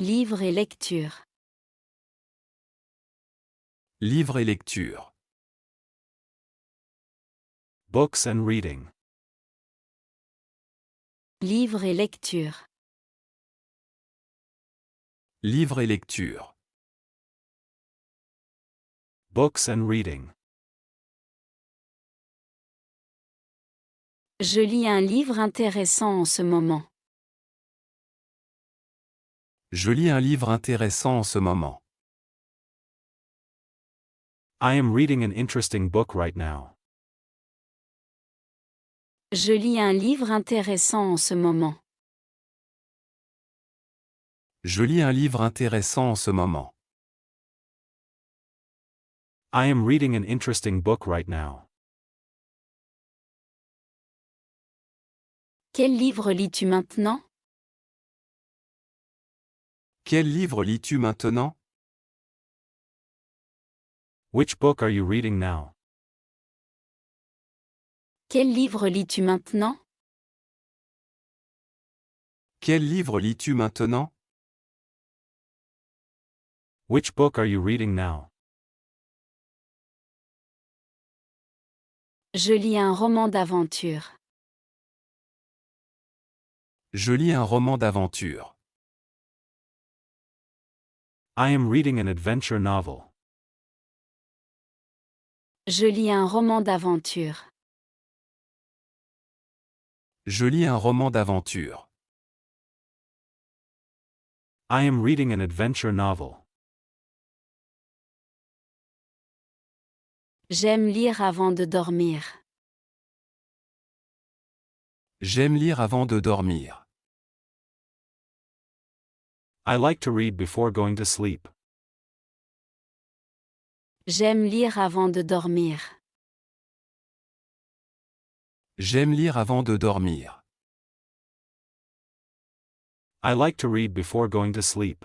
Livre et lecture. Livre et lecture. Books and reading. Livre et lecture. Livre et lecture. Books and reading. Je lis un livre intéressant en ce moment. Je lis un livre intéressant en ce moment. I am reading an interesting book right now. Je lis un livre intéressant en ce moment. Je lis un livre intéressant en ce moment. I am reading an interesting book right now. Quel livre lis-tu maintenant? Quel livre lis-tu maintenant? Which book are you reading now? Quel livre lis-tu maintenant? Quel livre lis-tu maintenant? Which book are you reading now? Je lis un roman d'aventure. Je lis un roman d'aventure. I am reading an adventure novel. Je lis un roman d'aventure. Je lis un roman d'aventure. I am reading an adventure novel. J'aime lire avant de dormir. J'aime lire avant de dormir. I like to read before going to sleep. J'aime lire avant de dormir. J'aime lire avant de dormir. I like to read before going to sleep.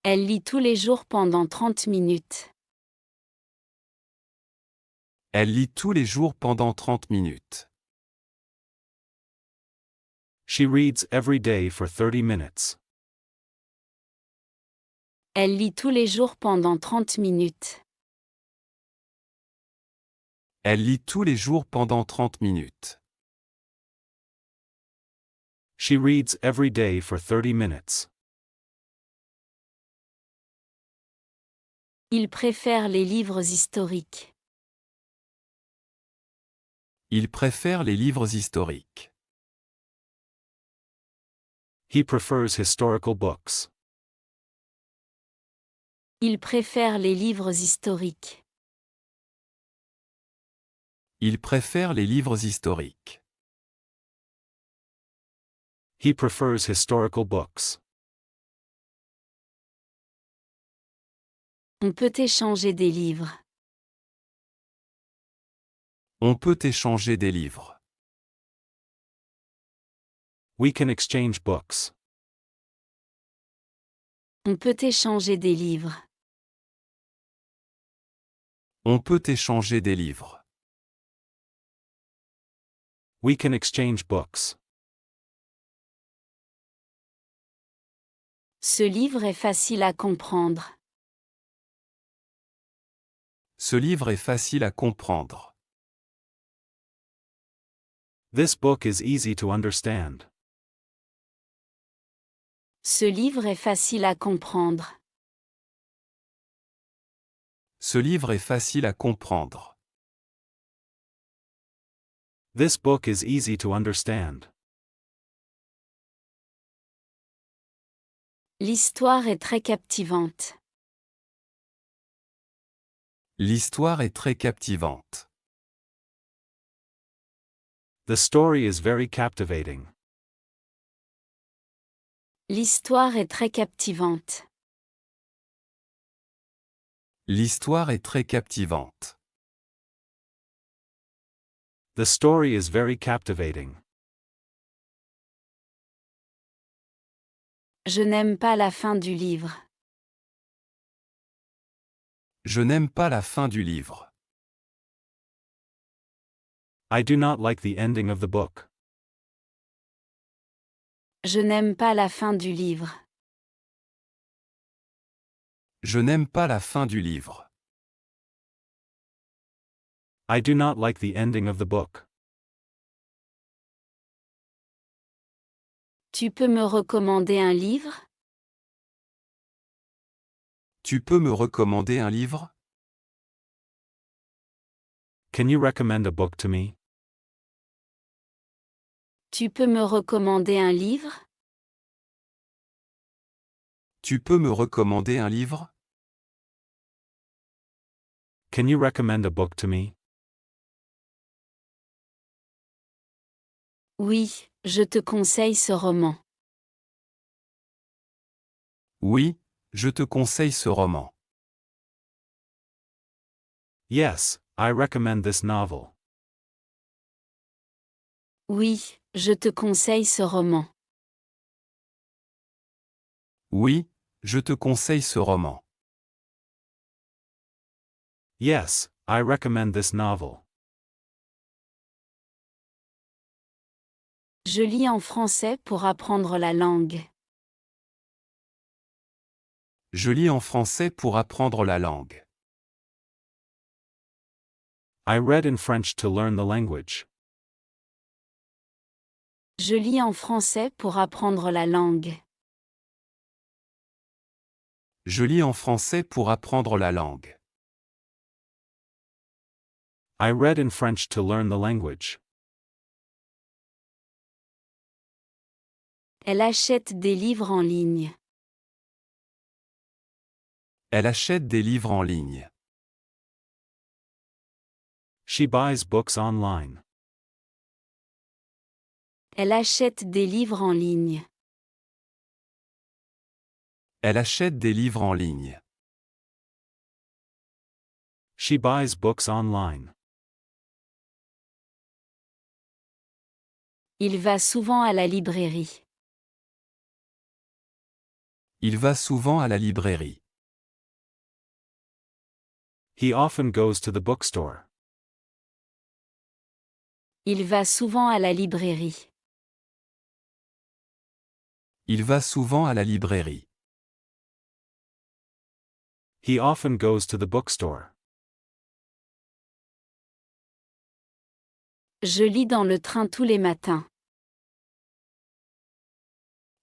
Elle lit tous les jours pendant 30 minutes. Elle lit tous les jours pendant 30 minutes. She reads every day for 30 minutes. Elle lit tous les jours pendant 30 minutes. Elle lit tous les jours pendant 30 minutes. She reads every day for 30 minutes. Il préfère les livres historiques. Il préfère les livres historiques. He prefers historical books. Il préfère les livres historiques. Il préfère les livres historiques. He prefers historical books. On peut échanger des livres. On peut échanger des livres. We can exchange books. On peut échanger des livres. On peut échanger des livres. We can exchange books. Ce livre est facile à comprendre. Ce livre est facile à comprendre. This book is easy to understand. Ce livre est facile à comprendre. Ce livre est facile à comprendre. This book is easy to understand. L'histoire est très captivante. L'histoire est très captivante. The story is very captivating. L'histoire est très captivante. L'histoire est très captivante. The story is very captivating. Je n'aime pas la fin du livre. Je n'aime pas la fin du livre. I do not like the ending of the book. Je n'aime pas la fin du livre. Je n'aime pas la fin du livre. I do not like the ending of the book. Tu peux me recommander un livre? Tu peux me recommander un livre? Can you recommend a book to me? Tu peux me recommander un livre? Tu peux me recommander un livre? Can you recommend a book to me? Oui, je te conseille ce roman. Oui, je te conseille ce roman. Yes, I recommend this novel. Oui, je te conseille ce roman. Oui, je te conseille ce roman. Yes, I recommend this novel. Je lis en français pour apprendre la langue. Je lis en français pour apprendre la langue. I read in French to learn the language. Je lis en français pour apprendre la langue. Je lis en français pour apprendre la langue. I read in French to learn the language. Elle achète des livres en ligne. Elle achète des livres en ligne. She buys books online. Elle achète des livres en ligne. Elle achète des livres en ligne. She buys books online. Il va souvent à la librairie. Il va souvent à la librairie. He often goes to the bookstore. Il va souvent à la librairie. Il va souvent à la librairie. He often goes to the bookstore. Je lis dans le train tous les matins.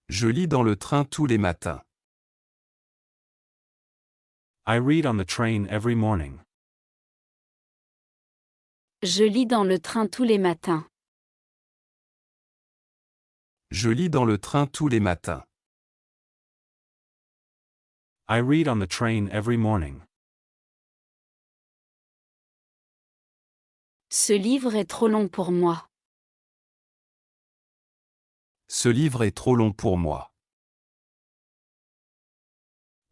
Je lis dans le train tous les matins. I read on the train every morning. Je lis dans le train tous les matins. Je lis dans le train tous les matins. I read on the train every morning. Ce livre est trop long pour moi. Ce livre est trop long pour moi.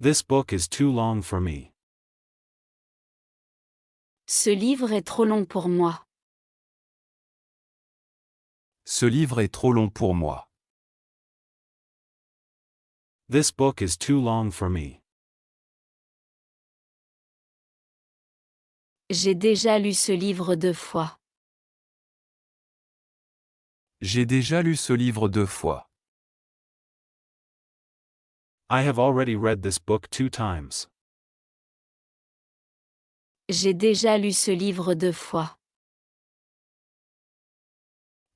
This book is too long for me. Ce livre est trop long pour moi. Ce livre est trop long pour moi. This book is too long for me. J'ai déjà lu ce livre 2 fois. J'ai déjà lu ce livre 2 fois. I have already read this book 2 times. J'ai déjà lu ce livre 2 fois.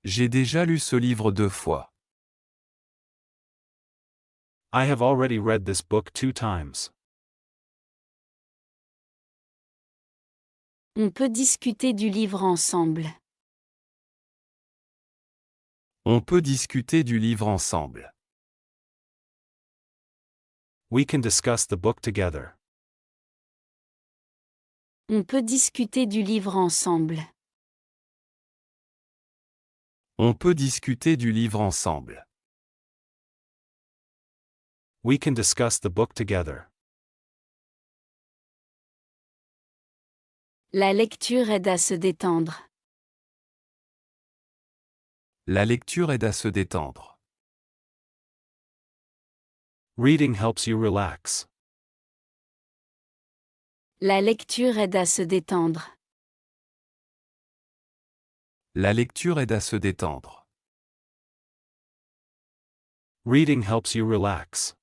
J'ai déjà lu ce livre 2 fois. I have already read this book 2 times. On peut discuter du livre ensemble. On peut discuter du livre ensemble. We can discuss the book together. On peut discuter du livre ensemble. On peut discuter du livre ensemble. We can discuss the book together. La lecture aide à se détendre. La lecture aide à se détendre. Reading helps you relax. La lecture aide à se détendre. La lecture aide à se détendre. Reading helps you relax.